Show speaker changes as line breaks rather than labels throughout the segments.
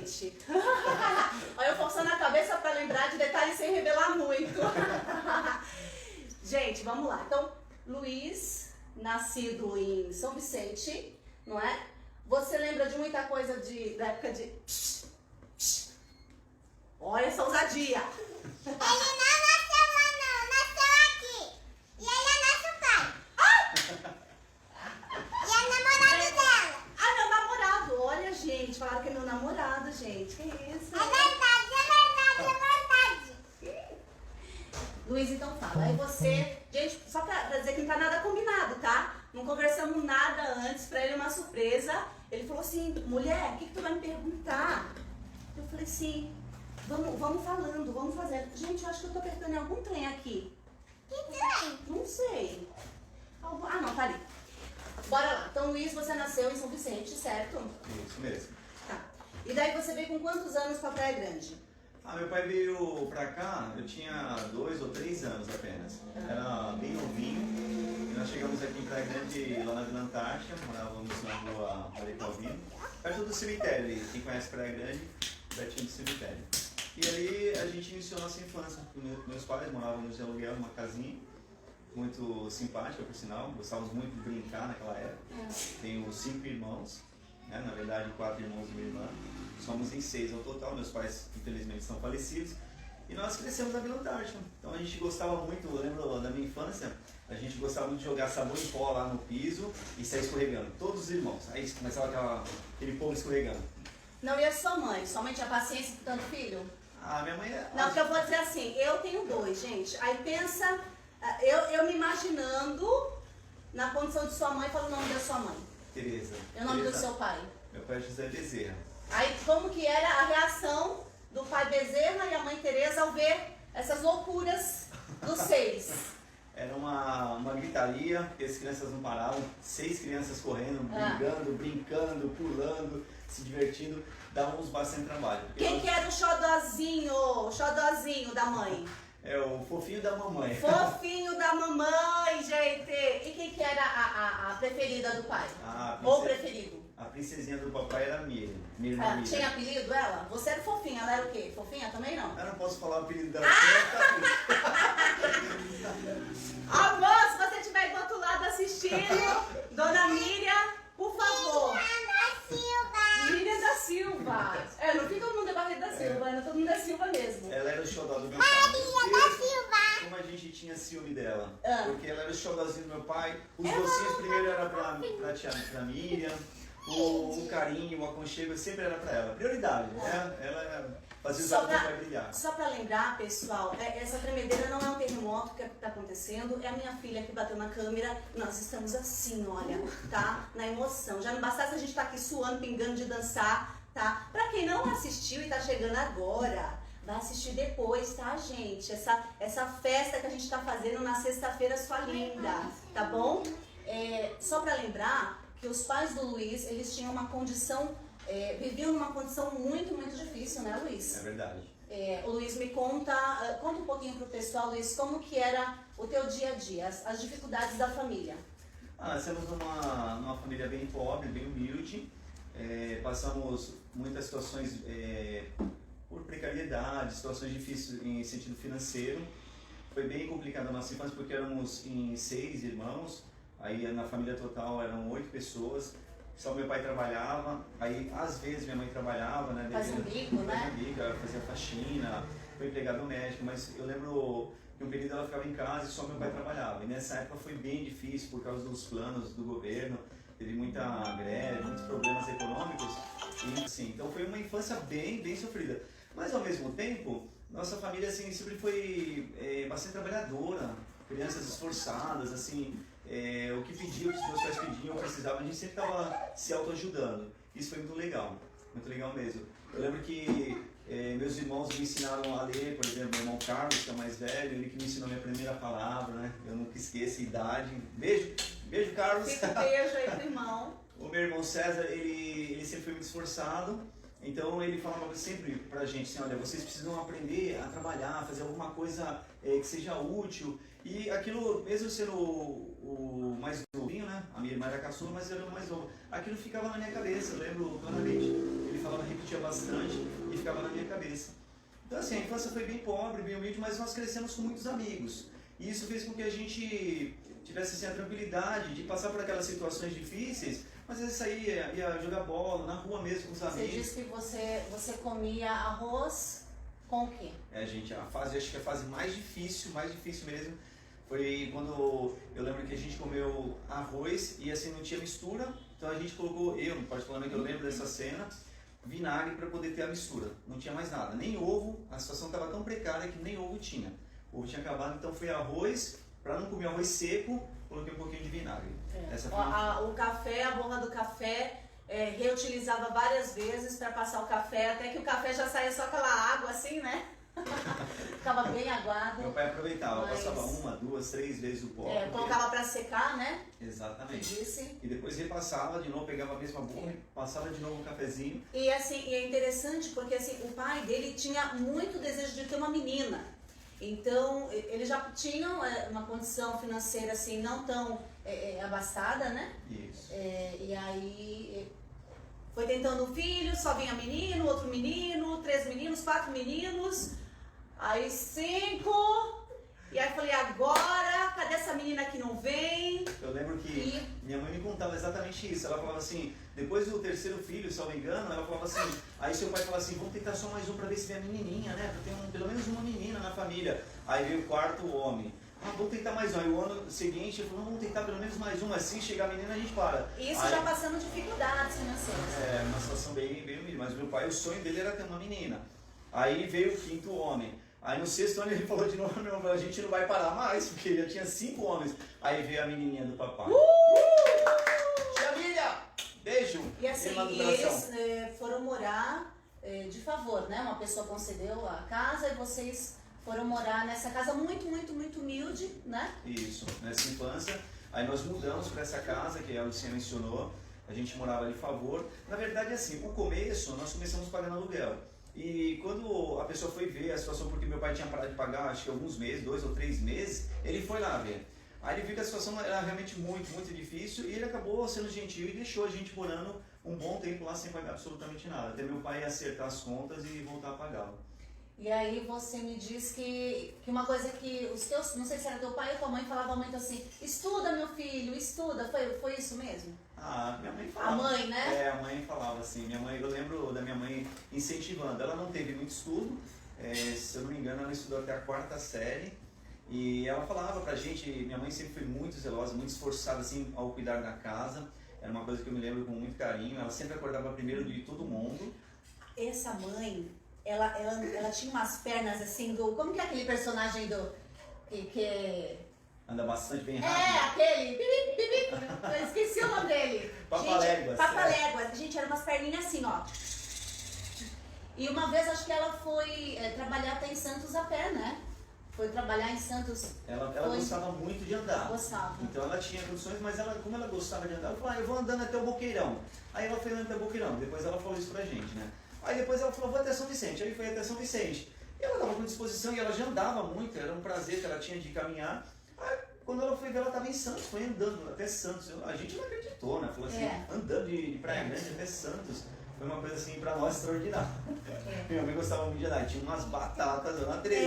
gente. Olha, eu forçando a cabeça para lembrar de detalhes sem revelar muito. Gente, vamos lá. Então, Luiz, nascido em São Vicente, não é? Você lembra de muita coisa da época de... Olha essa ousadia.
Ele não nasceu lá não, nasceu aqui. E ele é nosso pai. E é namorado dela.
Ah, meu namorado. Olha, gente, falaram que é meu namorado, gente. Que isso?
É verdade, é verdade, é verdade.
Luiz, então fala. Aí você... Gente, só pra dizer que não tá nada combinado, tá? Não conversamos nada antes, pra ele uma surpresa. Ele falou assim, mulher, o que tu vai me perguntar? Eu falei assim, vamos falando, vamos fazendo. Gente, eu acho que eu tô apertando em algum trem aqui.
Que trem?
Não sei. Ah, não, tá ali. Bora lá. Então, Luiz, você nasceu em São Vicente, certo?
Isso mesmo.
Tá. E daí você veio com quantos anos pra Praia Grande?
Meu pai veio pra cá, eu tinha 2 ou 3 anos apenas. Era bem novinho. E nós chegamos aqui em Praia Grande, lá na Vila Antártica, morávamos na rua Maria Calvino, perto do cemitério ali. Quem conhece Praia Grande, pertinho do cemitério. E ali a gente iniciou nossa infância. Meus pais moravam de aluguel numa casinha, muito simpática por sinal, gostávamos muito de brincar naquela época. Tenho 5 irmãos, né? Na verdade 4 irmãos e uma irmã. Somos em 6 ao total, meus pais infelizmente estão falecidos. E nós crescemos na Vila Antártica. Então a gente gostava muito, eu lembro da minha infância, a gente gostava muito de jogar sabão em pó lá no piso e sair escorregando, todos os irmãos. Aí começava aquele povo escorregando.
Não, e a sua mãe? Sua mãe tinha paciência com tanto filho?
Minha mãe é...
Não, porque eu vou dizer assim, eu tenho 2, gente. Aí pensa, eu me imaginando na condição de sua mãe, fala o nome da sua mãe.
Tereza.
E o nome do seu pai?
Meu pai é José Bezerra.
Aí como que era a reação do pai Bezerra e a mãe Tereza ao ver essas loucuras dos 6?
Era uma gritaria, porque as crianças não paravam, 6 crianças correndo, brigando, brincando, pulando, se divertindo, dávamos bastante trabalho.
Quem que era o xodózinho da mãe?
É o fofinho da mamãe.
Fofinho da mamãe, gente! E quem que era a preferida do pai? Ou preferido?
A princesinha do papai era a Miriam. Minha irmã Miriam.
Tinha apelido ela? Você era fofinha, ela era o quê? Fofinha também não?
Eu não posso falar o apelido dela.
Amor, se você estiver do outro lado assistindo, Dona Miriam, por favor. Miriam da Silva. Não fica todo mundo é Barreto da Silva, né? Todo mundo é Silva mesmo.
Ela era o xodó do meu pai.
Maria da Silva.
Como a gente tinha ciúme dela. Porque ela era o xodózinho do meu pai. Os docinhos primeiro era pra Miriam. O carinho, o aconchego sempre era pra ela. Prioridade, né? Ela fazia os atos para brilhar.
Só pra lembrar, pessoal, essa tremedeira não é um terremoto que tá acontecendo, é a minha filha que bateu na câmera. Nós estamos assim, olha, tá? Na emoção. Já não bastasse a gente estar aqui suando, pingando de dançar, tá? Pra quem não assistiu e tá chegando agora, vai assistir depois, tá, gente? Essa festa que a gente tá fazendo na sexta-feira, sua linda, tá bom? Só pra lembrar que os pais do Luiz, eles tinham uma condição, viviam numa condição muito, muito difícil, né, Luiz?
É verdade.
O Luiz me conta um pouquinho pro pessoal, Luiz, como que era o teu dia a dia, as dificuldades da família.
Nós temos numa família bem pobre, bem humilde, passamos muitas situações por precariedade, situações difíceis em sentido financeiro. Foi bem complicada a nossa infância porque éramos em 6 irmãos. Aí na família total eram 8 pessoas, só meu pai trabalhava, aí às vezes minha mãe trabalhava, né?
Fazia um bico, né?
Fazia faxina, foi empregada doméstica, mas eu lembro que um período ela ficava em casa e só meu pai trabalhava. E nessa época foi bem difícil por causa dos planos do governo, teve muita greve, muitos problemas econômicos, e, assim, então foi uma infância bem, bem sofrida. Mas ao mesmo tempo, nossa família assim, sempre foi bastante trabalhadora, crianças esforçadas, assim, o que pediam, o que os meus pais pediam, precisavam, a gente sempre estava se autoajudando. Isso foi muito legal mesmo. Eu lembro que meus irmãos me ensinaram a ler, por exemplo, meu irmão Carlos, que é o mais velho, ele que me ensinou a minha primeira palavra, né? Eu nunca esqueço a idade. Beijo Carlos!
Fica um beijo aí pro irmão.
O meu irmão César, ele sempre foi muito esforçado. Então ele falava sempre pra gente assim, olha, vocês precisam aprender a trabalhar, fazer alguma coisa que seja útil. E aquilo, mesmo sendo o mais novinho, né, a minha irmã era caçula, mas eu era o mais novo. Aquilo ficava na minha cabeça, eu lembro claramente. Ele falava, repetia bastante e ficava na minha cabeça. Então assim, a infância foi bem pobre, bem humilde, mas nós crescemos com muitos amigos. E isso fez com que a gente tivesse assim, a tranquilidade de passar por aquelas situações difíceis, mas às vezes saía, ia jogar bola, na rua mesmo com os amigos.
Você disse que você comia arroz com o quê?
Gente, acho que a fase mais difícil mesmo, foi quando eu lembro que a gente comeu arroz e assim não tinha mistura, então a gente colocou, eu particularmente eu lembro dessa cena, vinagre para poder ter a mistura. Não tinha mais nada, nem ovo, a situação estava tão precária que nem ovo tinha. O ovo tinha acabado, então foi arroz, para não comer arroz seco, coloquei um pouquinho de vinagre. Essa foi
O café, a borra do café, reutilizava várias vezes para passar o café, até que o café já saía só aquela água assim, né? Ficava bem aguado.
Meu pai aproveitava,
mas...
passava 1, 2, 3 vezes o pó.
Colocava para secar, né?
Exatamente.
Disse.
E depois repassava de novo, pegava a mesma borra e passava de novo um cafezinho.
E assim, é interessante porque assim, o pai dele tinha muito desejo de ter uma menina. Então, eles já tinham uma condição financeira assim, não tão abastada, né?
Isso.
E aí, foi tentando um filho, só vinha menino, outro menino, 3 meninos, 4 meninos, aí 5... E aí eu falei, agora, cadê essa menina que não vem?
Eu lembro que minha mãe me contava exatamente isso. Ela falava assim, depois do 3º filho, se eu não me engano, ela falava assim, aí seu pai falava assim, vamos tentar só mais um pra ver se vem a menininha, né? Pra ter pelo menos uma menina na família. Aí veio o 4º homem. Vamos tentar mais um. Aí o ano seguinte, ele falou, vamos tentar pelo menos mais um, assim, chegar a menina a gente para.
Isso
aí,
já passando dificuldades financeiras.
Uma situação bem humilde, mas meu pai, o sonho dele era ter uma menina. Aí veio o 5º homem. Aí no 6º ano ele falou de novo, não, a gente não vai parar mais, porque já tinha 5 homens. Aí veio a menininha do papai. Jamília! Beijo!
E assim, eles foram morar de favor, né? Uma pessoa concedeu a casa e vocês foram morar nessa casa muito, muito, muito humilde, né?
Isso, nessa infância. Aí nós mudamos para essa casa, que a Lucinha mencionou. A gente morava de favor. Na verdade, assim, o começo, nós começamos pagando aluguel. E quando a pessoa foi ver a situação, porque meu pai tinha parado de pagar, acho que alguns meses, 2 ou 3 meses, ele foi lá ver. Aí ele viu que a situação era realmente muito, muito difícil e ele acabou sendo gentil e deixou a gente morando um bom tempo lá sem pagar absolutamente nada. Até meu pai acertar as contas e voltar a pagá-lo.
E aí você me diz que uma coisa que os teus, não sei se era teu pai ou tua mãe, falavam muito assim, estuda meu filho, estuda, foi isso mesmo?
Minha mãe falava.
A mãe, né?
A mãe falava assim, eu lembro da minha mãe incentivando, ela não teve muito estudo, se eu não me engano ela estudou até a 4ª série, e ela falava pra gente, minha mãe sempre foi muito zelosa, muito esforçada assim ao cuidar da casa, era uma coisa que eu me lembro com muito carinho, ela sempre acordava primeiro de todo mundo.
Essa mãe, ela tinha umas pernas assim como que é aquele personagem que
anda bastante bem rápido.
Aquele, eu esqueci o nome dele.
Papaléguas.
Papaléguas. Gente, eram umas perninhas assim, ó. E uma vez acho que ela foi trabalhar até em Santos a pé, né? Foi trabalhar em Santos.
Ela gostava muito de andar.
Gostava.
Então ela tinha condições, mas como ela gostava de andar, ela falou, eu vou andando até o Boqueirão. Aí ela foi andando até o Boqueirão, depois ela falou isso pra gente, né? Aí depois ela falou, vou até São Vicente. Aí foi até São Vicente. E ela estava com disposição e ela já andava muito, era um prazer que ela tinha de caminhar. Aí, quando ela foi ver, ela estava em Santos, foi andando até Santos. A gente não acreditou, né? Falou assim, andando de Praia Grande até Santos. Foi uma coisa assim pra nós extraordinária. Minha mãe gostava muito de andar, tinha umas batatas, Ana 13.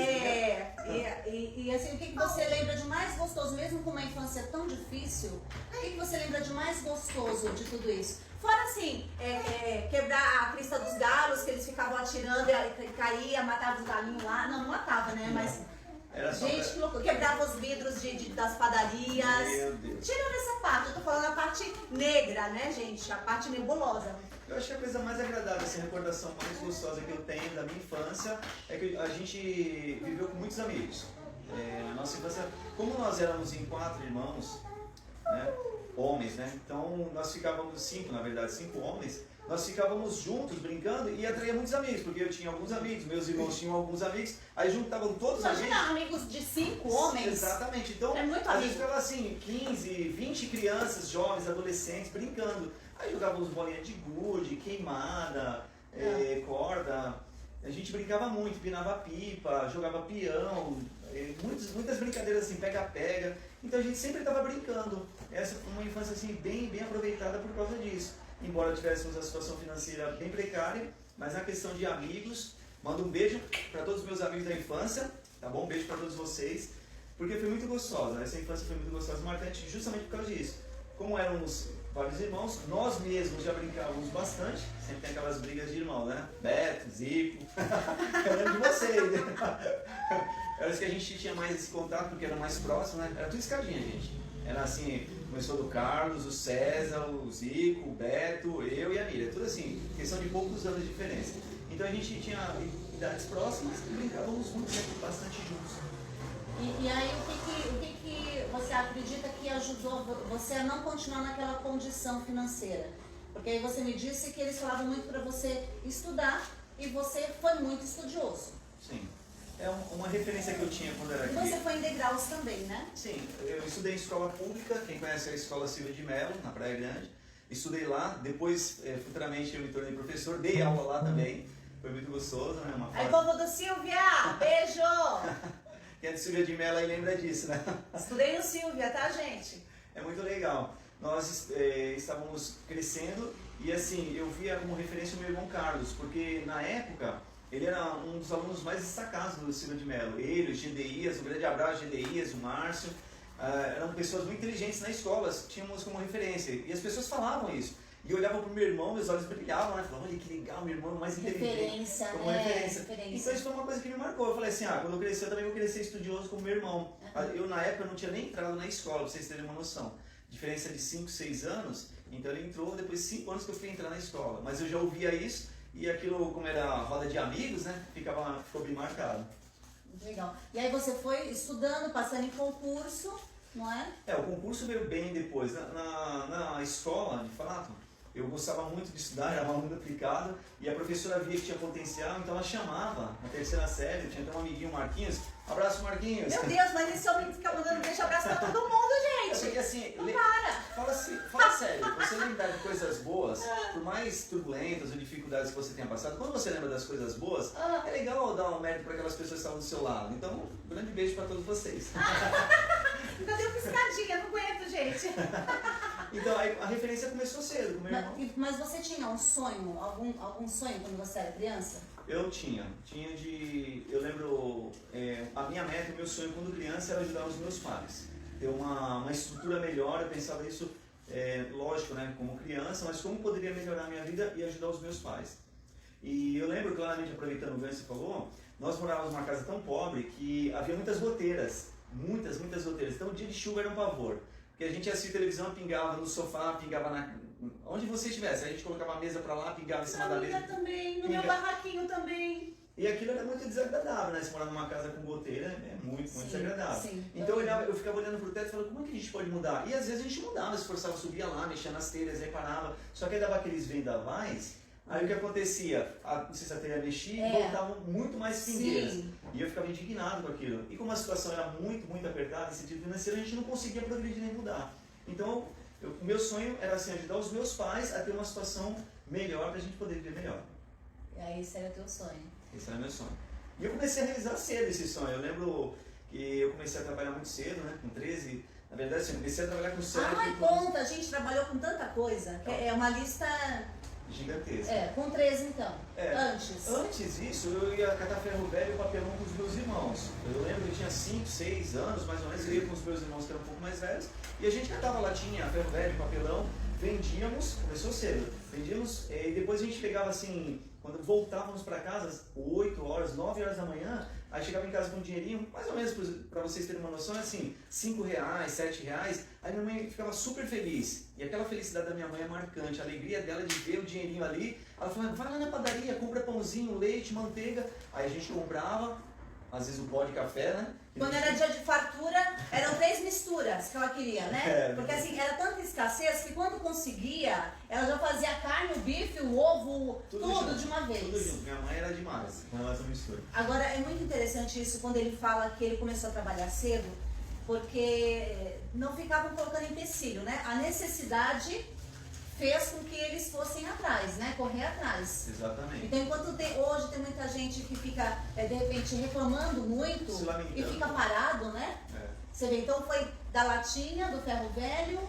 E assim, o que você lembra de mais gostoso, mesmo com uma infância tão difícil, o que você lembra de mais gostoso de tudo isso? Fora assim, quebrar a crista dos galos, que eles ficavam atirando e caía, matava os galinhos lá. Não matava, né? Mas. Gente, que loucura. Quebrava os vidros das padarias.
Meu Deus.
Tirando essa parte, eu tô falando a parte negra, né, gente? A parte nebulosa.
Eu acho que a coisa mais agradável, assim, a recordação mais gostosa que eu tenho da minha infância é que a gente viveu com muitos amigos. Na nossa infância, como nós éramos em 4 irmãos, né, homens, né? Então nós ficávamos 5 homens, nós ficávamos juntos brincando e atraía muitos amigos, porque eu tinha alguns amigos, meus irmãos tinham alguns amigos, aí juntavam todos os amigos.
Imagina, amigos de 5 homens.
Exatamente, então
é muito
a gente ficava assim, 15, 20 crianças, jovens, adolescentes, brincando. Aí jogávamos bolinha de gude, queimada, corda. a gente brincava muito, empinava pipa, jogava peão, muitas brincadeiras assim, pega-pega. Então a gente sempre estava brincando. Essa foi uma infância assim, bem aproveitada por causa disso. Embora tivéssemos a situação financeira bem precária, mas na questão de amigos, mando um beijo para todos os meus amigos da infância, tá bom? Um beijo para todos vocês, porque foi muito gostosa. Essa infância foi muito gostosa, marcante justamente por causa disso. Como éramos vários irmãos, nós mesmos já brincávamos bastante, sempre tem aquelas brigas de irmão, né? Beto, Zico, eu lembro de vocês, né? Era isso que a gente tinha mais esse contato, porque era mais próximo, né? Era tudo escadinha, gente. Era assim, começou do Carlos, o César, o Zico, o Beto, eu e a Miriam, tudo assim, questão de poucos anos de diferença. Então a gente tinha idades próximas e brincávamos muito, sempre bastante juntos.
E aí, o que você acredita que ajudou você a não continuar naquela condição financeira? Porque aí você me disse que eles falavam muito para você estudar e você foi muito estudioso.
Sim. É uma referência que eu tinha quando era
E
aqui.
você foi em degraus também, né?
Sim, eu estudei em escola pública, quem conhece a Escola Silva de Mello, na Praia Grande. Estudei lá, depois, futuramente, eu me tornei professor, dei aula lá também. Foi muito gostoso, né? Uma fase...
Aí, povo do Silvia, beijo!
Quem é de Silvia de Mello aí lembra disso, né?
Estudei no Silvia, tá, gente?
É muito legal. Nós estávamos crescendo e, assim, eu via como referência o meu irmão Carlos, porque, na época, ele era um dos alunos mais destacados do Silvia de Mello. Ele, o Gedeías, um grande abraço, Gedeías, o Márcio. Eram pessoas muito inteligentes na escola, tínhamos como referência. E as pessoas falavam isso. E eu olhava pro meu irmão, meus olhos brilhavam, né? Falava, olha que legal, meu irmão é mais inteligente.
Referência,
como
né?
referência.
Referência.
Então isso foi uma coisa que me marcou. Eu falei assim, quando eu crescer eu também vou querer ser estudioso como meu irmão. Eu na época não tinha nem entrado na escola, pra vocês terem uma noção. Diferença de 5, 6 anos, então ele entrou depois de 5 anos que eu fui entrar na escola. Mas eu já ouvia isso e aquilo, como era roda de amigos, né? Ficou bem marcado.
Legal. E aí você foi estudando, passando em concurso, não é?
O concurso veio bem depois. Na escola, de fato, eu gostava muito de estudar, era um aluno aplicado, e a professora via que tinha potencial, então ela chamava na terceira série, eu tinha até um amiguinho, Marquinhos. Abraço, Marquinhos!
Meu Deus, mas esse homem fica mandando beijo, abraço pra todo mundo, gente!
Porque assim,
Não para!
fala sério, você lembrar de coisas boas, por mais turbulentas ou dificuldades que você tenha passado, quando você lembra das coisas boas, é legal dar um mérito para aquelas pessoas que estavam do seu lado. Então, um grande beijo para todos vocês.
Ainda deu piscadinha, não aguento, gente.
Então, aí, a referência começou cedo com o meu irmão.
Mas você tinha um sonho, algum sonho quando você era criança?
Eu tinha eu lembro, a minha meta, o meu sonho quando criança era ajudar os meus pais. Ter uma estrutura melhor, eu pensava isso, lógico, né, como criança, mas como poderia melhorar a minha vida e ajudar os meus pais. E eu lembro claramente, aproveitando o ganho que você falou, nós morávamos numa casa tão pobre que havia muitas goteiras, muitas goteiras, então o dia de chuva era um pavor. Porque a gente assistia televisão, pingava no sofá, pingava onde você estivesse, a gente colocava a mesa pra lá, pingava em cima da mesa.
Também, no meu barraquinho também.
E aquilo era muito desagradável, né? Se morar numa casa com goteira é muito desagradável.
Sim,
então eu ficava olhando pro teto e falava, como é que a gente pode mudar? E às vezes a gente mudava, se forçava, subia lá, mexia nas telhas, aí parava. Só que aí dava aqueles vendavais, aí o que acontecia? Não sei se a telha mexia e voltavam muito mais pingueiras.
Sim.
E eu ficava indignado com aquilo. E como a situação era muito apertada, em sentido financeiro, a gente não conseguia progredir nem mudar. Então, o meu sonho era assim, ajudar os meus pais a ter uma situação melhor pra gente poder viver melhor.
E aí esse era teu sonho.
Esse era meu sonho. E eu comecei a realizar cedo esse sonho. Eu lembro que eu comecei a trabalhar muito cedo, né? Com 13. Na verdade, assim, eu comecei a trabalhar com 7.
Conta, a gente trabalhou com tanta coisa. Que é uma lista
gigantesca.
Com 13 então.
Antes disso, eu ia catar ferro velho e papelão com os meus irmãos. Eu lembro que eu tinha 5, 6 anos, mais ou menos, eu ia com os meus irmãos que eram um pouco mais velhos. E a gente catava latinha, ferro velho, papelão, vendíamos, começou cedo, vendíamos, e depois a gente pegava assim, quando voltávamos para casa, 8 horas, 9 horas da manhã, aí chegava em casa com um dinheirinho, mais ou menos para vocês terem uma noção, assim, R$5, R$7, aí minha mãe ficava super feliz. E aquela felicidade da minha mãe é marcante, a alegria dela de ver o dinheirinho ali. Ela falava, vai lá na padaria, compra pãozinho, leite, manteiga. Aí a gente comprava, às vezes o pó de café, né?
Quando era dia de fartura, eram 3 misturas que ela queria, né? Porque assim, era tanta escassez que quando conseguia, ela já fazia a carne, o bife, o ovo, tudo de uma vez.
Tudo junto. Minha mãe era demais com relação à mistura.
Agora, é muito interessante isso quando ele fala que ele começou a trabalhar cedo, porque não ficavam colocando empecilho, né? A necessidade fez com que eles fossem atrás, né? Correr atrás.
Exatamente.
Então, enquanto hoje tem muita gente que fica, de repente, reclamando muito
Se lamentando.
e fica parado, né? Você vê, então foi da latinha, do ferro velho.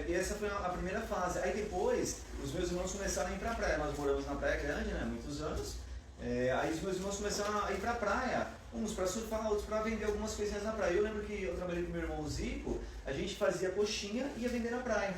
E essa foi a primeira fase. Aí depois, os meus irmãos começaram a ir pra praia. Nós moramos na Praia Grande, né? Muitos anos. Aí os meus irmãos começaram a ir pra praia. Uns pra surfar, outros pra vender algumas coisinhas na praia. Eu lembro que eu trabalhei com meu irmão Zico, a gente fazia coxinha e ia vender na praia.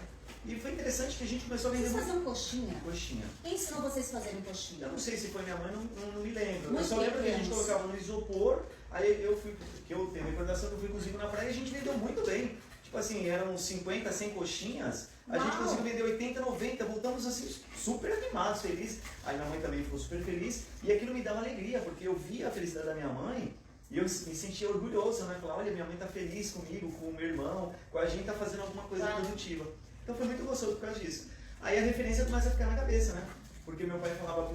E foi interessante que a gente começou a vender...
Vocês faziam coxinha?
Coxinha.
Quem ensinou vocês a fazerem coxinha?
Eu não sei se foi minha mãe, não me lembro.
Muito
Eu só lembro que a gente
pequenos.
colocava no isopor, aí eu tenho recordação que eu fui com o Zico na praia e a gente vendeu muito bem. Tipo assim, eram 50, 100 coxinhas, a gente conseguiu vender 80, 90, voltamos assim super animados, felizes. Aí minha mãe também ficou super feliz e aquilo me dava alegria, porque eu via a felicidade da minha mãe e eu me sentia orgulhoso, né? Falar, olha, minha mãe tá feliz comigo, com o meu irmão, com a gente tá fazendo alguma coisa produtiva. Então foi muito gostoso por causa disso. Aí a referência começa a ficar na cabeça, né? Porque meu pai falava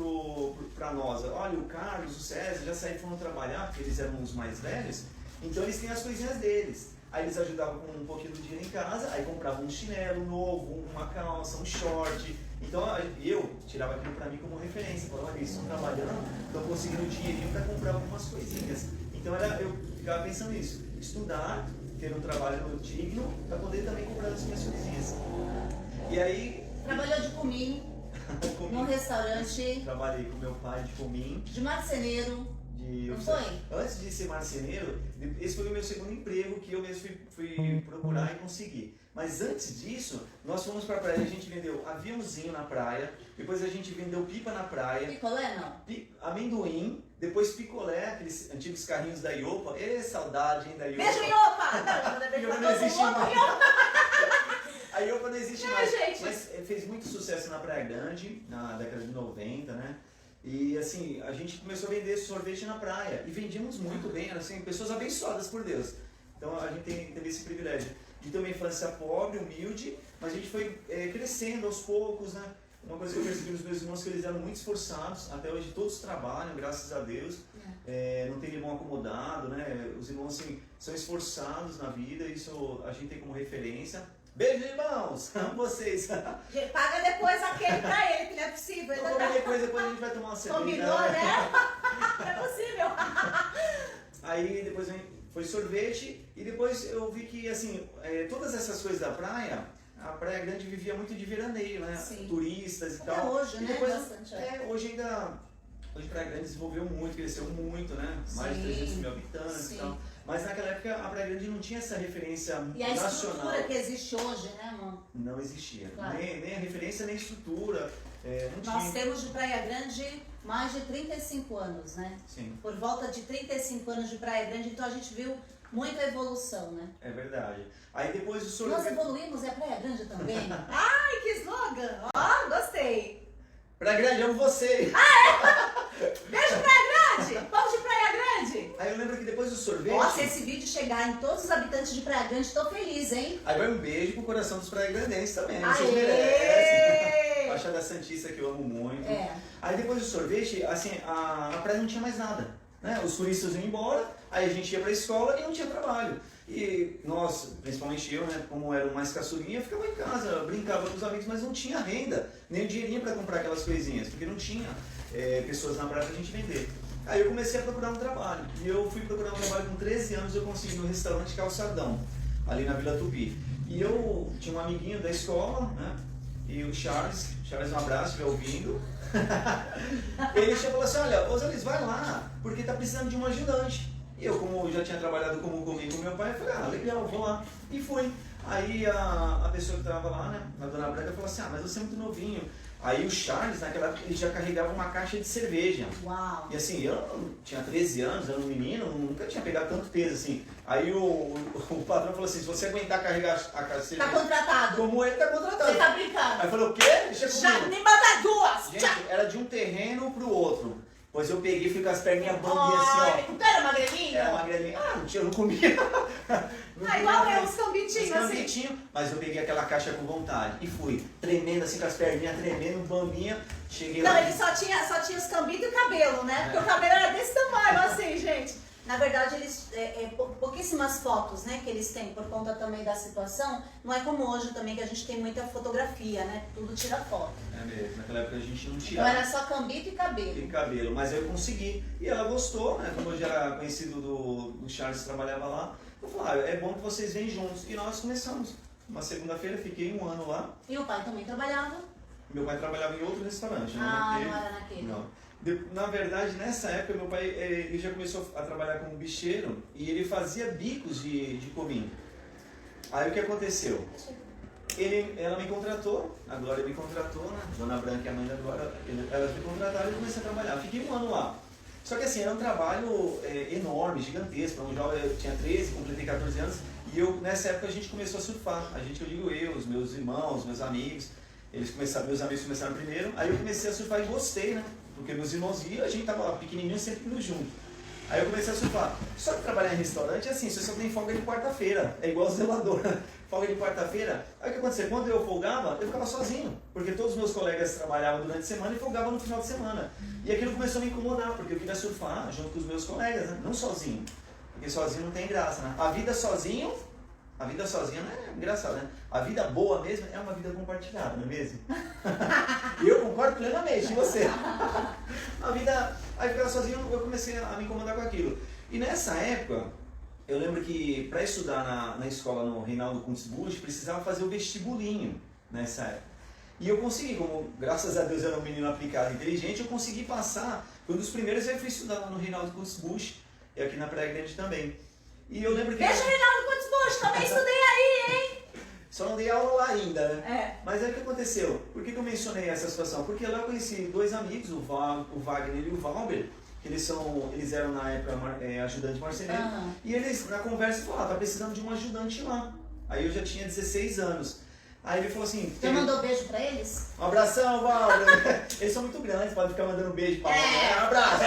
pra nós, olha, o Carlos, o César já saíram, foram trabalhar, porque eles eram os mais velhos, então eles têm as coisinhas deles. Aí eles ajudavam com um pouquinho do dinheiro em casa, aí compravam um chinelo novo, uma calça, um short. Então eu tirava aquilo pra mim como referência. Falava, olha, eles estão trabalhando, estão conseguindo dinheirinho pra comprar algumas coisinhas. Então eu ficava pensando nisso, estudar, ter um trabalho digno, pra poder também comprar as minhas coisinhas. E aí...
Trabalhou de cominho, num restaurante.
Trabalhei com meu pai de cominho.
De marceneiro. Não foi?
Antes de ser marceneiro, esse foi o meu segundo emprego que eu mesmo fui procurar e consegui. Mas antes disso, nós fomos pra praia, a gente vendeu aviãozinho na praia, depois a gente vendeu pipa na praia.
Picolé não?
Amendoim, depois picolé, aqueles antigos carrinhos da Iopa. Saudade, hein, da Iopa.
Beijo, Iopa!
Iopa não existe mais. A Iopa não existe mais,
gente.
mas fez muito sucesso na Praia Grande, na década de 90, né? E assim, a gente começou a vender sorvete na praia e vendíamos muito bem, assim, pessoas abençoadas por Deus. Então a gente teve esse privilégio de ter uma infância pobre, humilde, mas a gente foi crescendo aos poucos, né? Uma coisa que eu percebi nos meus irmãos que eles eram muito esforçados, até hoje todos trabalham, graças a Deus, não tem irmão acomodado, né? Os irmãos assim, são esforçados na vida, isso a gente tem como referência. Beijo, irmãos! Amo vocês!
Paga depois aquele pra ele, que não é possível.
Vamos comer depois a gente vai tomar uma cerveja.
Combinou, né? Não é possível.
Aí depois foi sorvete e depois eu vi que assim, todas essas coisas da praia, a Praia Grande vivia muito de veraneio, né?
Sim.
Turistas e
até
tal.
hoje,
e
né?
depois,
Bastante.
hoje Praia Grande desenvolveu muito, cresceu muito, né? Mais de 300 mil habitantes e tal. Mas naquela época a Praia Grande não tinha essa referência nacional.
E a estrutura que existe hoje, né, amor?
Não existia.
Claro.
Nem a referência, nem a estrutura. Não
Nós
tinha.
temos de Praia Grande mais de 35 anos, né?
Sim.
Por volta de 35 anos de Praia Grande, então a gente viu muita evolução, né?
É verdade. Aí depois o sorvete...
Nós evoluímos, é Praia Grande também? Ai, que slogan! Ó, gostei!
Praia Grande, amo você!
Beijo, Praia Grande! Vamos de Praia Grande!
Aí eu lembro que depois do sorvete...
Nossa, esse vídeo chegar em todos os habitantes de Praia Grande, tô feliz, hein?
Aí vai um beijo pro coração dos praia-grandenses também,
Aê!
vocês merecem. Baixada Santista, que eu amo muito. Aí depois do sorvete, assim, a praia não tinha mais nada, né? Os turistas iam embora, aí a gente ia pra escola e não tinha trabalho. E nós, principalmente eu, né, como era o mais caçulinha, ficava em casa, brincava com os amigos, mas não tinha renda, nem o dinheirinho pra comprar aquelas coisinhas, porque não tinha pessoas na praia pra gente vender. Aí eu comecei a procurar um trabalho, e eu fui procurar um trabalho com 13 anos, eu consegui no restaurante Calçadão, ali na Vila Tupi. E eu tinha um amiguinho da escola, né, e o Charles, um abraço, estiver ouvindo. Ele falou assim, olha, Osalis, vai lá, porque tá precisando de um ajudante. E eu, como já tinha trabalhado como comigo com meu pai, eu falei, legal, vou lá. E fui. Aí a pessoa que estava lá, né, a dona Branca, falou assim, mas você é muito novinho. Aí o Charles, naquela época, ele já carregava uma caixa de cerveja.
Uau!
E assim, eu tinha 13 anos, era um menino, nunca tinha pegado tanto peso assim. Aí o patrão falou assim, se você aguentar carregar a caixa de cerveja...
Tá contratado!
Como ele tá contratado.
Você tá brincando!
Aí falou, o quê? Deixa comigo.
Já me manda duas!
Gente, era de um terreno pro outro. Pois eu peguei e fui com as perninhas bambinhas assim, ó.
Tu era magrelinho?
Era magrelinha. Eu não comia.
Igual eu, os cambitinhos assim.
Cambitinho, mas eu peguei aquela caixa com vontade. E fui, tremendo assim, com as perninhas tremendo, bambinha. Cheguei
Não,
lá.
ele só tinha os cambitos e o cabelo, né? Porque o cabelo era desse tamanho, assim, gente. Na verdade, eles pouquíssimas fotos, né, que eles têm por conta também da situação. Não é como hoje também que a gente tem muita fotografia, né? Tudo tira foto.
É mesmo, naquela época a gente não
Então
tirava.
era só cambito e cabelo.
E cabelo, mas eu consegui. E ela gostou, né? Como eu já era conhecido do Charles que trabalhava lá, eu falei, é bom que vocês venham juntos. E nós começamos. Uma segunda-feira, fiquei 1 ano lá.
E o pai também trabalhava?
Meu pai trabalhava em outro restaurante,
Ah,
naquele.
não era naquele.
Não. Na verdade, nessa época, meu pai ele já começou a trabalhar como bicheiro e ele fazia bicos de cominho. Aí o que aconteceu? Ela me contratou, a Glória me contratou, né? Dona Branca e a mãe da Glória, elas me contrataram e eu comecei a trabalhar. Fiquei 1 ano lá. Só que assim, era um trabalho enorme, gigantesco. Para um jovem, eu tinha 13, completei 14 anos e nessa época a gente começou a surfar. Os meus irmãos, meus amigos, meus amigos começaram primeiro. Aí eu comecei a surfar e gostei, né? Porque meus irmãos iam, a gente tava lá pequenininho, sempre indo junto. Aí eu comecei a surfar. Só que trabalhar em restaurante é assim, você só tem folga de quarta-feira. É igual zelador. Folga de quarta-feira. Aí o que aconteceu? Quando eu folgava, eu ficava sozinho. Porque todos os meus colegas trabalhavam durante a semana e folgavam no final de semana. E aquilo começou a me incomodar, porque eu queria surfar junto com os meus colegas, né? Não sozinho. Porque sozinho não tem graça, né? A vida sozinho não é engraçado, né? A vida boa mesmo é uma vida compartilhada, não é mesmo? E eu concordo plenamente, e você? Aí ficar sozinho, eu comecei a me incomodar com aquilo. E nessa época, eu lembro que para estudar na escola no Reinaldo Kuntzbusch, precisava fazer o vestibulinho nessa época. E eu consegui, como graças a Deus eu era um menino aplicado e inteligente, eu consegui passar. Foi um dos primeiros eu fui estudar lá no Reinaldo Kuntzbusch, e aqui na Praia Grande também. E eu lembro que...
Beijo, Reinaldo Kuntzbusch, também estudei aí, hein?
Só não dei aula lá ainda, né?
É.
Mas aí o que aconteceu? Por que eu mencionei essa situação? Porque lá eu conheci 2 amigos, o Wagner e o Valber, que eles eram na época ajudante marceneiro.
Uhum.
E eles, na conversa, falaram, tá precisando de um ajudante lá. Aí eu já tinha 16 anos. Aí ele falou assim...
Você mandou beijo pra eles?
Um abração, Valber! Eles são muito grandes, podem ficar mandando beijo pra lá. Um abraço!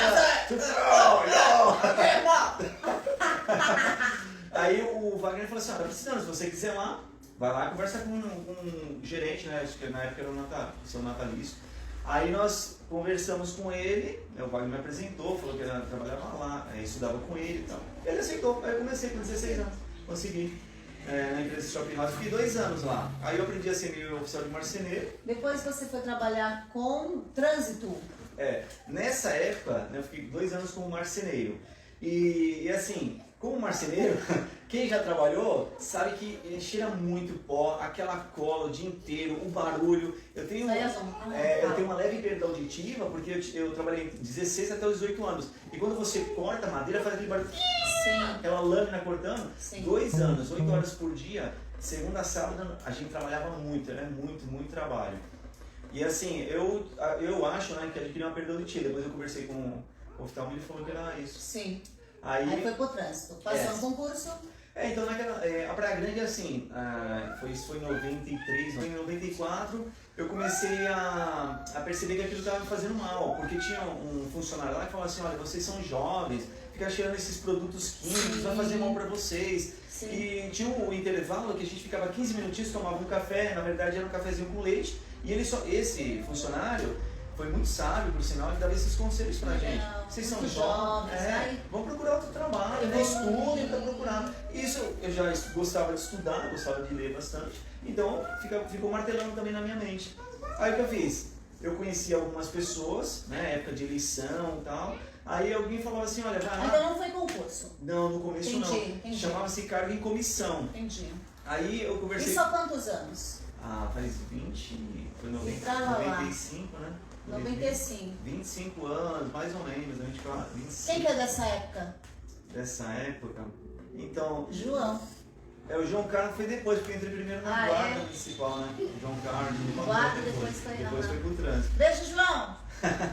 Aí o Wagner falou assim, tá precisando, se você quiser lá, vai lá e conversa com um gerente, né? Acho que na época era o seu natalício. Aí nós conversamos com ele, o Wagner me apresentou, falou que ele trabalhava lá, estudava com ele e tal. Ele aceitou, aí eu comecei com 16 anos, consegui. Na empresa Shopping House, fiquei 2 anos lá. Aí eu aprendi a ser meio oficial de marceneiro.
Depois você foi trabalhar com trânsito.
Nessa época, né, eu fiquei 2 anos como marceneiro. E assim, como marceneiro, quem já trabalhou sabe que ele cheira muito pó, aquela cola o dia inteiro, o barulho. Eu tenho uma leve perda auditiva porque eu trabalhei 16 até os 18 anos. E quando você corta a madeira, faz aquele barulho.
Sim.
Aquela lâmina cortando.
Sim.
2 anos, 8 horas por dia, segunda a sábado, a gente trabalhava muito, era muito trabalho. E assim, eu acho, né, que adquiri uma perda auditiva. Depois eu conversei com o oftalmo e ele falou que era isso.
Sim.
Aí
foi pro trânsito. Passou no concurso.
Então a Praia Grande, assim, isso foi em 93, em 94, eu comecei a perceber que aquilo estava me fazendo mal, porque tinha um funcionário lá que falava assim, olha, vocês são jovens, fica cheirando esses produtos químicos, vai fazer mal para vocês. Sim. E tinha um intervalo que a gente ficava 15 minutinhos, tomava um café, na verdade era um cafezinho com leite, e esse funcionário foi muito sábio, por sinal, ele dava esses conselhos pra gente. Vocês são jovens, vão procurar outro trabalho, estudem para procurar. Isso eu já gostava de estudar, gostava de ler bastante, então ficou martelando também na minha mente. Aí o que eu fiz? Eu conheci algumas pessoas, né, época de eleição e tal, aí alguém falou assim, olha, vai lá.
Ainda não foi concurso?
Não, no começo entendi. Chamava-se cargo em comissão.
Entendi.
Aí eu conversei...
Isso há quantos anos?
Faz 20, foi 95, né?
95.
25 anos, mais ou menos, 24, 25.
Quem que é dessa época?
Dessa época? Então...
João.
O João Carlos foi depois, porque eu entrei primeiro na guarda municipal, né? O João Carlos...
Guarda, depois
foi pro trânsito.
Beijo, João!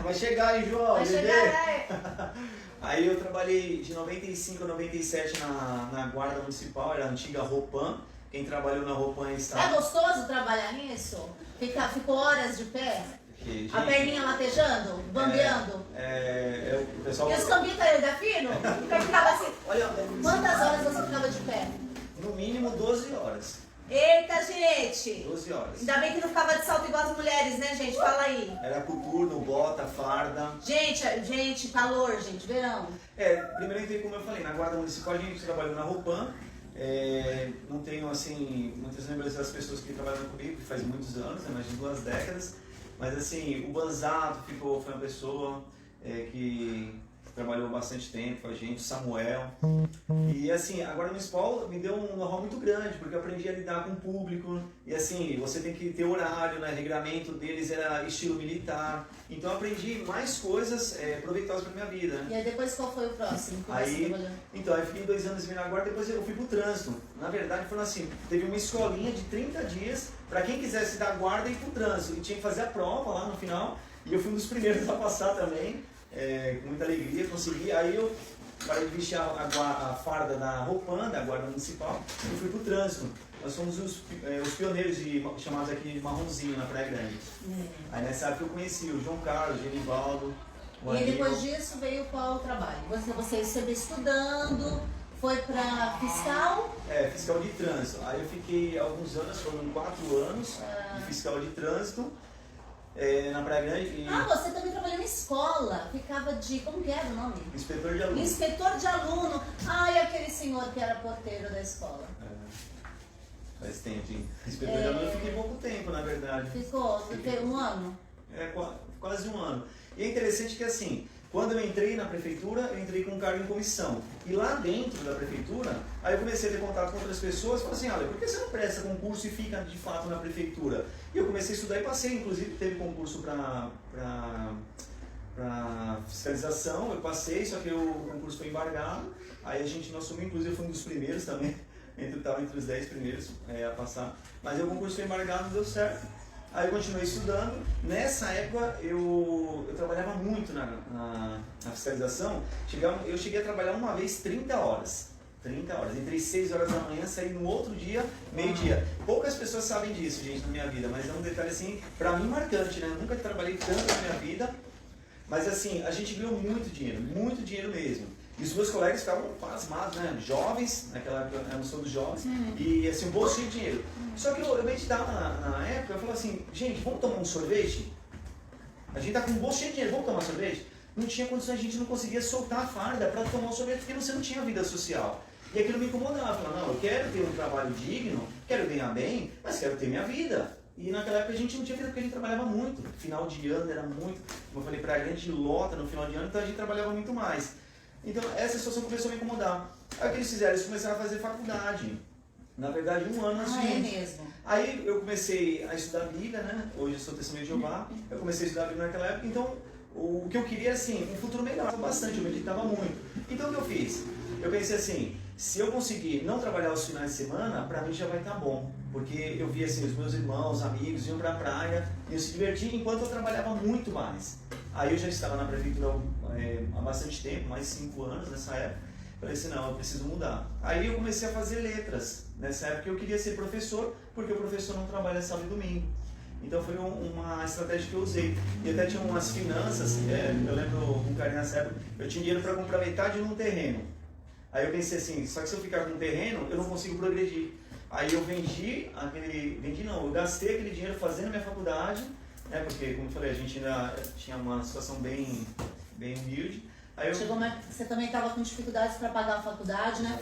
Vai chegar aí, João!
Vai chegar aí!
Aí eu trabalhei de 95 a 97 na guarda municipal, era a antiga Roupan. Quem trabalhou na Roupan está...
É gostoso trabalhar nisso? Ficou horas de pé?
Gente,
a perninha latejando? Bambeando?
O pessoal...
E os cambitos aí da fino? Ficava assim...
Olha,
quantas horas você ficava de pé?
No mínimo 12 horas.
Eita, gente!
12 horas.
Ainda bem que não ficava de salto igual as mulheres, né, gente? Fala aí.
Era coturno, bota, farda.
Gente, calor, gente, verão.
Primeiro eu entrei, como eu falei, na Guarda Municipal, a gente trabalhou na Roupan. Não tenho, assim, muitas lembranças das pessoas que trabalharam comigo, que faz muitos anos, né, mais de 2 décadas. Mas, assim, o Banzato foi uma pessoa que trabalhou bastante tempo com a gente, o Samuel. E assim, a Guarda Municipal me deu um know-how muito grande, porque eu aprendi a lidar com o público. E assim, você tem que ter horário, né? O regramento deles era estilo militar. Então eu aprendi mais coisas proveitosas para minha vida. Né?
E aí depois qual foi o próximo?
Aí eu fiquei 2 anos na Guarda, depois eu fui pro trânsito. Na verdade, foi assim, teve uma escolinha de 30 dias para quem quisesse dar guarda e ir pro trânsito. E tinha que fazer a prova lá no final. E eu fui um dos primeiros a passar também. Com muita alegria, consegui. Aí eu parei de vestir a farda da Roupan, da Guarda Municipal, e fui pro trânsito. Nós fomos os pioneiros chamados aqui de Marronzinho, na Praia Grande. Aí nessa época eu conheci o João Carlos, o Genivaldo, o
Aníbal. E depois disso veio qual o trabalho? Você esteve estudando, foi para fiscal?
Fiscal de trânsito. Aí eu fiquei alguns anos, foram 4 anos de fiscal de trânsito. Na Praia Grande.
Você também trabalhou em escola, ficava de, como que era o nome?
Inspetor de aluno.
Inspetor de aluno. E aquele senhor que era porteiro da escola?
Faz tempo, hein? Inspetor de aluno eu fiquei pouco tempo, na verdade.
Ficou 1 ano?
Quase 1 ano. E é interessante que assim, quando eu entrei na prefeitura, eu entrei com um cargo em comissão. E lá dentro da prefeitura, aí eu comecei a ter contato com outras pessoas e falei assim, olha, por que você não presta concurso e fica de fato na prefeitura? E eu comecei a estudar e passei, inclusive teve concurso para fiscalização, eu passei, só que o concurso foi embargado, aí a gente não assumiu, inclusive eu fui um dos primeiros também, estava entre os 10 primeiros a passar, mas o concurso foi embargado, não deu certo. Aí eu continuei estudando. Nessa época eu trabalhava muito na fiscalização. Eu cheguei a trabalhar uma vez 30 horas. 30 horas. Entrei 6 horas da manhã, saí no outro dia, meio-dia. Poucas pessoas sabem disso, gente, na minha vida, mas é um detalhe assim, pra mim marcante, né? Eu nunca trabalhei tanto na minha vida, mas assim, a gente ganhou muito dinheiro mesmo. E os meus colegas ficavam pasmados, né? Jovens, naquela época eu não sou dos jovens, e assim, um bolso cheio de dinheiro. Só que eu meditava na época, eu falava assim, gente, vamos tomar um sorvete? A gente tá com um bolso cheio de dinheiro, vamos tomar sorvete? Não tinha condições, a gente não conseguia soltar a farda para tomar um sorvete, porque você não tinha vida social. E aquilo me incomodava, eu falava, não, eu quero ter um trabalho digno, quero ganhar bem, mas quero ter minha vida. E naquela época a gente não tinha vida porque a gente trabalhava muito. Final de ano era muito, como eu falei, pra grande lota no final de ano, então a gente trabalhava muito mais. Então essa situação começou a me incomodar. Aí o que eles fizeram? Eles começaram a fazer faculdade. Na verdade, 1 ano antes de
é mesmo?
Aí eu comecei a estudar a Bíblia, né? Hoje eu sou testemunho de Jeová. Eu comecei a estudar a Bíblia naquela época, então o que eu queria, assim, um futuro melhor, bastante, eu meditava muito. Então o que eu fiz? Eu pensei assim, se eu conseguir não trabalhar os finais de semana, pra mim já vai estar bom. Porque eu via assim, os meus irmãos, amigos, iam pra praia, iam se divertir, enquanto eu trabalhava muito mais. Aí eu já estava na prefeitura há bastante tempo, mais de 5 anos nessa época. Falei assim, não, eu preciso mudar. Aí eu comecei a fazer letras. Nessa época eu queria ser professor, porque o professor não trabalha sábado e domingo. Então foi uma estratégia que eu usei. E até tinha umas finanças, eu lembro um carinho nessa época, eu tinha dinheiro para comprar metade de um terreno. Aí eu pensei assim, só que se eu ficar com um terreno, eu não consigo progredir. Aí eu eu gastei aquele dinheiro fazendo minha faculdade, né, porque como eu falei, a gente ainda tinha uma situação bem humilde. Aí
Você também estava com dificuldades para pagar a faculdade, né?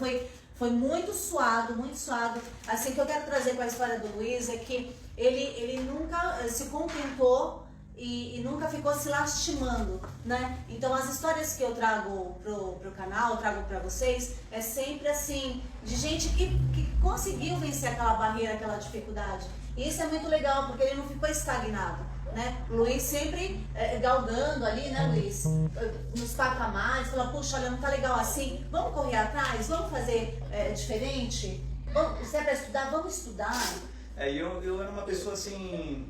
Foi muito suado, muito suado. Assim, o que eu quero trazer com a história do Luiz é que ele nunca se contentou e nunca ficou se lastimando, né? Então as histórias que eu trago pro canal, trago para vocês, é sempre assim, de gente que conseguiu vencer aquela barreira, aquela dificuldade. E isso é muito legal, porque ele não ficou estagnado, né? O Luiz sempre galgando ali, né, Luiz? Nos patamares, fala, puxa, olha, não tá legal assim, vamos correr atrás, vamos fazer diferente? Se é para estudar, vamos estudar.
Eu era uma pessoa assim,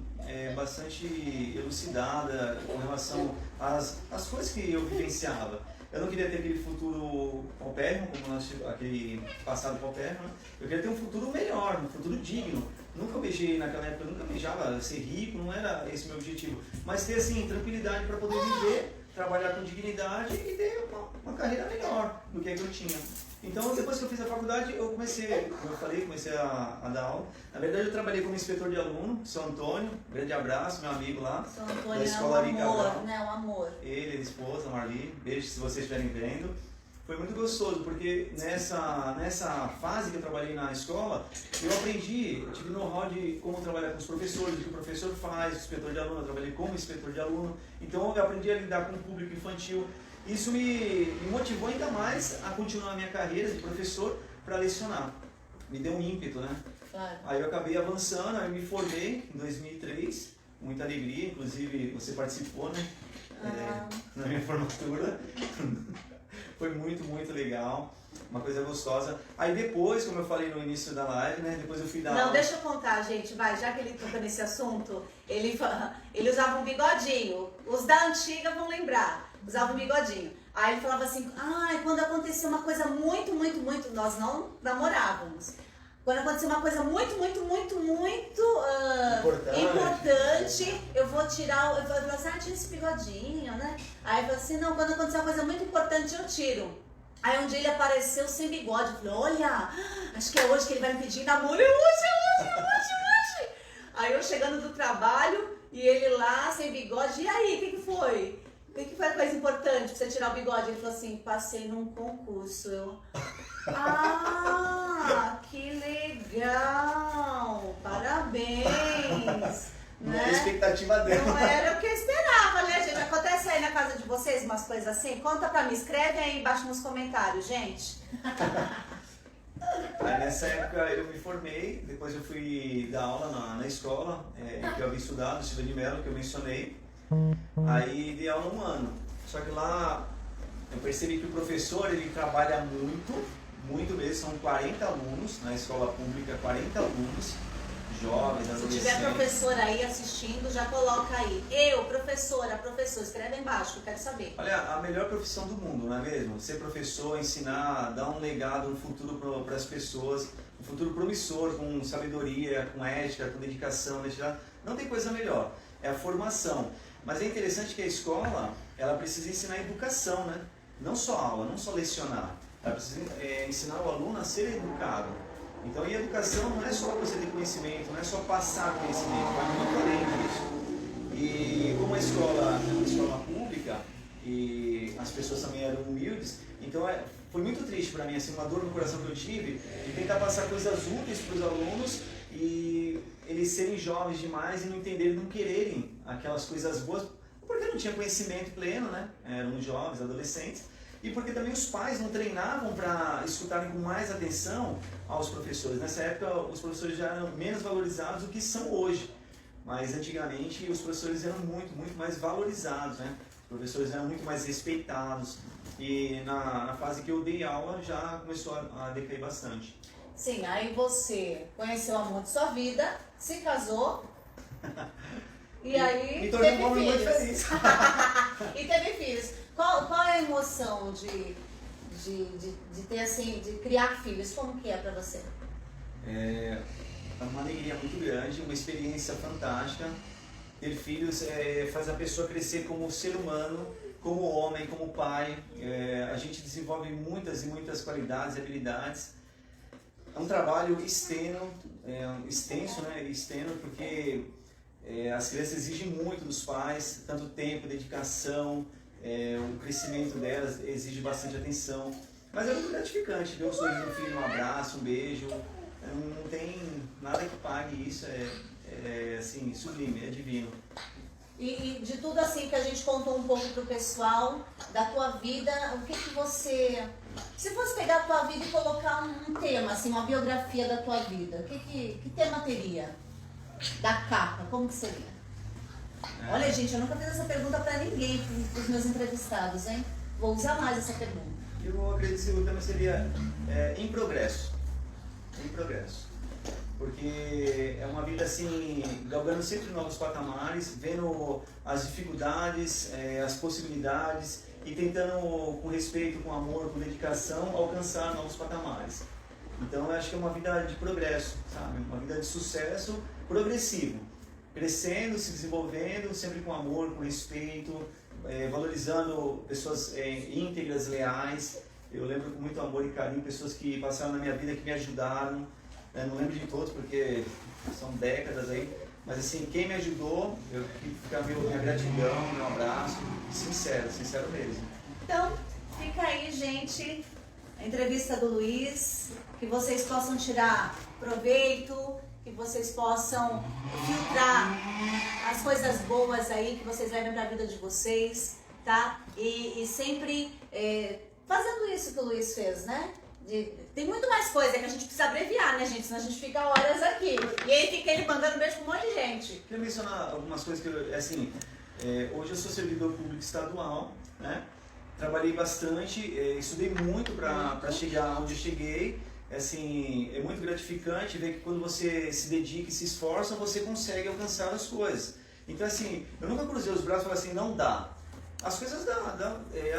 bastante elucidada com relação às coisas que eu vivenciava. Eu não queria ter aquele futuro paupérrimo, como aquele passado paupérrimo, né? Eu queria ter um futuro melhor, um futuro digno. Nunca almejei, naquela época, eu nunca almejava ser rico, não era esse o meu objetivo. Mas ter, assim, tranquilidade para poder viver, trabalhar com dignidade e ter uma carreira melhor do que a que eu tinha. Então, depois que eu fiz a faculdade, eu comecei, como eu falei, comecei a dar aula. Na verdade, eu trabalhei como inspetor de aluno, São Antônio, grande abraço, meu amigo lá.
São Antônio
da
é
Escola
um amor,
Cabral.
né? Um amor.
Ele, a esposa, Marli, beijo se vocês estiverem vendo. Foi muito gostoso, porque nessa fase que eu trabalhei na escola, eu aprendi, eu tive know-how de como trabalhar com os professores, o que o professor faz, o inspetor de aluno, eu trabalhei como inspetor de aluno. Então, eu aprendi a lidar com o público infantil. Isso me motivou ainda mais a continuar a minha carreira de professor para lecionar. Me deu um ímpeto, né?
Claro.
Aí eu acabei avançando, aí eu me formei em 2003, com muita alegria, inclusive você participou, né? Na minha formatura. Foi muito, muito legal, uma coisa gostosa. Aí depois, como eu falei no início da live, né? Depois eu fui dar aula.
Não, deixa eu contar, gente, vai, já que ele toca nesse assunto, ele usava um bigodinho. Os da antiga vão lembrar. Usava um bigodinho. Aí ele falava assim, quando acontecia uma coisa muito, nós não namorávamos. Quando acontecia uma coisa muito importante, eu vou tirar, eu falei assim, tira esse bigodinho, né? Aí ele falou assim, não, quando acontecer uma coisa muito importante, eu tiro. Aí um dia ele apareceu sem bigode, eu falei, olha, acho que é hoje que ele vai me pedir namoro, é hoje. Aí eu chegando do trabalho, e ele lá, sem bigode, e aí, o que foi? O que foi a coisa importante pra você tirar o bigode? Ele falou assim, passei num concurso. Eu, que legal! Parabéns!
Não era
né?
a expectativa dela.
Não era o que eu esperava, né, gente? Acontece aí na casa de vocês umas coisas assim? Conta pra mim, escreve aí embaixo nos comentários, gente.
Aí nessa época eu me formei, depois eu fui dar aula na escola que eu havia estudado, Silva de Mello, que eu mencionei. Aí dei aula 1 ano. Só que lá eu percebi que o professor ele trabalha muito mesmo. São 40 alunos na escola pública, 40 alunos, jovens, adolescentes.
Se tiver professor aí assistindo, já coloca aí. Eu, professora, escreve aí embaixo, que eu quero saber.
Olha, a melhor profissão do mundo, não é mesmo? Ser professor, ensinar, dar um legado, um futuro para as pessoas, um futuro promissor, com sabedoria, com ética, com dedicação, não tem coisa melhor. É a formação. Mas é interessante que a escola, ela precisa ensinar educação, né? Não só aula, não só lecionar. Ela precisa ensinar o aluno a ser educado. Então, e a educação não é só você ter conhecimento, não é só passar conhecimento, vai muito além disso. E como a escola é uma escola pública e as pessoas também eram humildes, então foi muito triste para mim, assim, uma dor no coração que eu tive de tentar passar coisas úteis para os alunos e eles serem jovens demais e não entenderem, não quererem aquelas coisas boas, porque não tinha conhecimento pleno, né? Eram jovens, adolescentes, e porque também os pais não treinavam para escutarem com mais atenção aos professores. Nessa época, os professores já eram menos valorizados do que são hoje, mas antigamente os professores eram muito mais valorizados, né? Os professores eram muito mais respeitados, e na fase que eu dei aula já começou a decair bastante.
Sim, aí você conheceu o amor de sua vida, se casou e aí
me tornei
teve
um homem muito
filhos.
feliz.
E teve filhos. Qual é a emoção de ter assim, de criar filhos? Como que é pra você?
É uma alegria muito grande, uma experiência fantástica. Ter filhos faz a pessoa crescer como ser humano, como homem, como pai. A gente desenvolve muitas e muitas qualidades e habilidades. É um trabalho extenso, né? Extenso, porque as crianças exigem muito dos pais, tanto tempo, dedicação, o crescimento delas exige bastante atenção. Mas é muito gratificante ver o sorriso do filho, um abraço, um beijo. Não tem nada que pague isso, assim, sublime, é divino.
E de tudo assim que a gente contou um pouco pro pessoal, da tua vida, o que você... Se fosse pegar a tua vida e colocar um tema, assim, uma biografia da tua vida, que tema teria? Da capa, como que seria? Olha, gente, eu nunca fiz essa pergunta pra ninguém, pros meus entrevistados, hein? Vou usar mais essa pergunta.
Eu acredito que o tema seria em progresso. Em progresso. Porque é uma vida assim, galgando sempre novos patamares, vendo as dificuldades, as possibilidades e tentando, com respeito, com amor, com dedicação, alcançar novos patamares. Então eu acho que é uma vida de progresso, sabe? Uma vida de sucesso progressivo. Crescendo, se desenvolvendo, sempre com amor, com respeito, valorizando pessoas íntegras, leais. Eu lembro com muito amor e carinho pessoas que passaram na minha vida, que me ajudaram. Não lembro de todos porque são décadas aí, mas assim, quem me ajudou, eu fica minha gratidão, meu abraço, sincero mesmo.
Então, fica aí, gente, a entrevista do Luiz, que vocês possam tirar proveito, que vocês possam filtrar as coisas boas aí, que vocês levem para a vida de vocês, tá? E sempre fazendo isso que o Luiz fez, né? Tem muito mais coisa que a gente precisa abreviar, né, gente? Senão a gente fica horas aqui. E aí fica ele mandando beijo pra um monte de gente.
Queria mencionar algumas coisas que eu, assim, hoje eu sou servidor público estadual, né? Trabalhei bastante, estudei muito para chegar onde eu cheguei. Assim, é muito gratificante ver que quando você se dedica e se esforça, você consegue alcançar as coisas. Então, assim, eu nunca cruzei os braços e falei assim, não dá. As coisas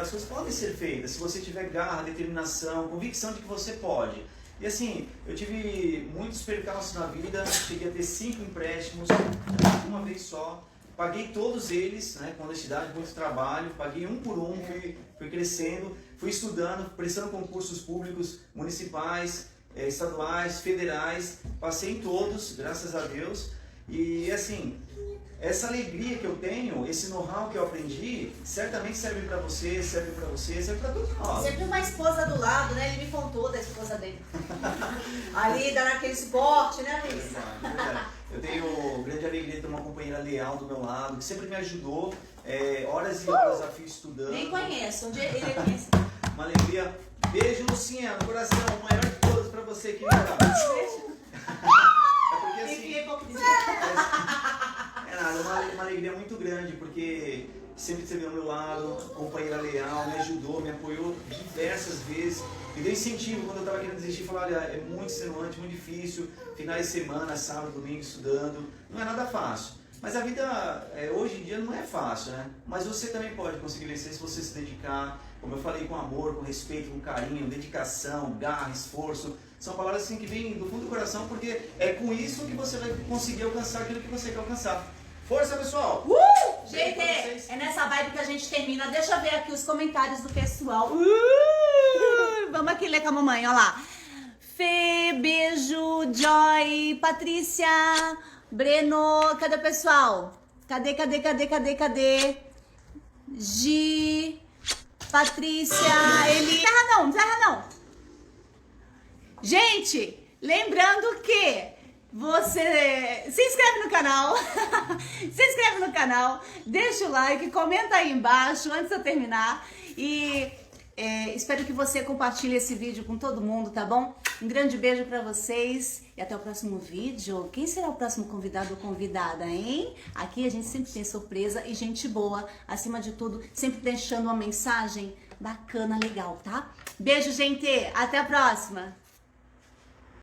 as coisas podem ser feitas, se você tiver garra, determinação, convicção de que você pode. E assim, eu tive muitos percalços na vida, cheguei a ter 5 empréstimos, uma vez só. Paguei todos eles, né, com honestidade, muito trabalho, paguei um por um, fui crescendo, fui estudando, prestando concursos públicos, municipais, estaduais, federais, passei em todos, graças a Deus. E assim, essa alegria que eu tenho, esse know-how que eu aprendi, certamente serve para você, serve para todos nós.
Sempre uma esposa do lado, né? Ele me contou da esposa dele. Ali, dando aquele suporte, né, Luiz?
Verdade. Eu tenho grande alegria de ter uma companheira leal do meu lado, que sempre me ajudou, horas e horas a fio estudando.
Nem conheço, um dia ele conhece.
Uma alegria. Beijo, Lucinha, no coração, o maior de todos para você, querida.
Beijo.
É porque assim... uma alegria muito grande, porque sempre esteve ao meu lado, companheira leal, me ajudou, me apoiou diversas vezes, me deu incentivo quando eu estava querendo desistir, falar, olha, é muito extenuante, muito difícil, finais de semana, sábado, domingo, estudando, não é nada fácil. Mas a vida, hoje em dia, não é fácil, né? Mas você também pode conseguir vencer se você se dedicar, como eu falei, com amor, com respeito, com carinho, dedicação, garra, esforço. São palavras assim que vêm do fundo do coração, porque é com isso que você vai conseguir alcançar aquilo que você quer alcançar. Força, pessoal!
Gente, é nessa vibe que a gente termina. Deixa eu ver aqui os comentários do pessoal. Vamos aqui ler com a mamãe, olha lá. Fê, beijo, Joy, Patrícia, Breno, cadê o pessoal? Cadê? Gi, Patrícia, Eli. Não terra não. Gente, lembrando que você se inscreve no canal, deixa o like, comenta aí embaixo antes de eu terminar e espero que você compartilhe esse vídeo com todo mundo, tá bom? Um grande beijo pra vocês e até o próximo vídeo. Quem será o próximo convidado ou convidada, hein? Aqui a gente sempre tem surpresa e gente boa, acima de tudo, sempre deixando uma mensagem bacana, legal, tá? Beijo, gente! Até a próxima!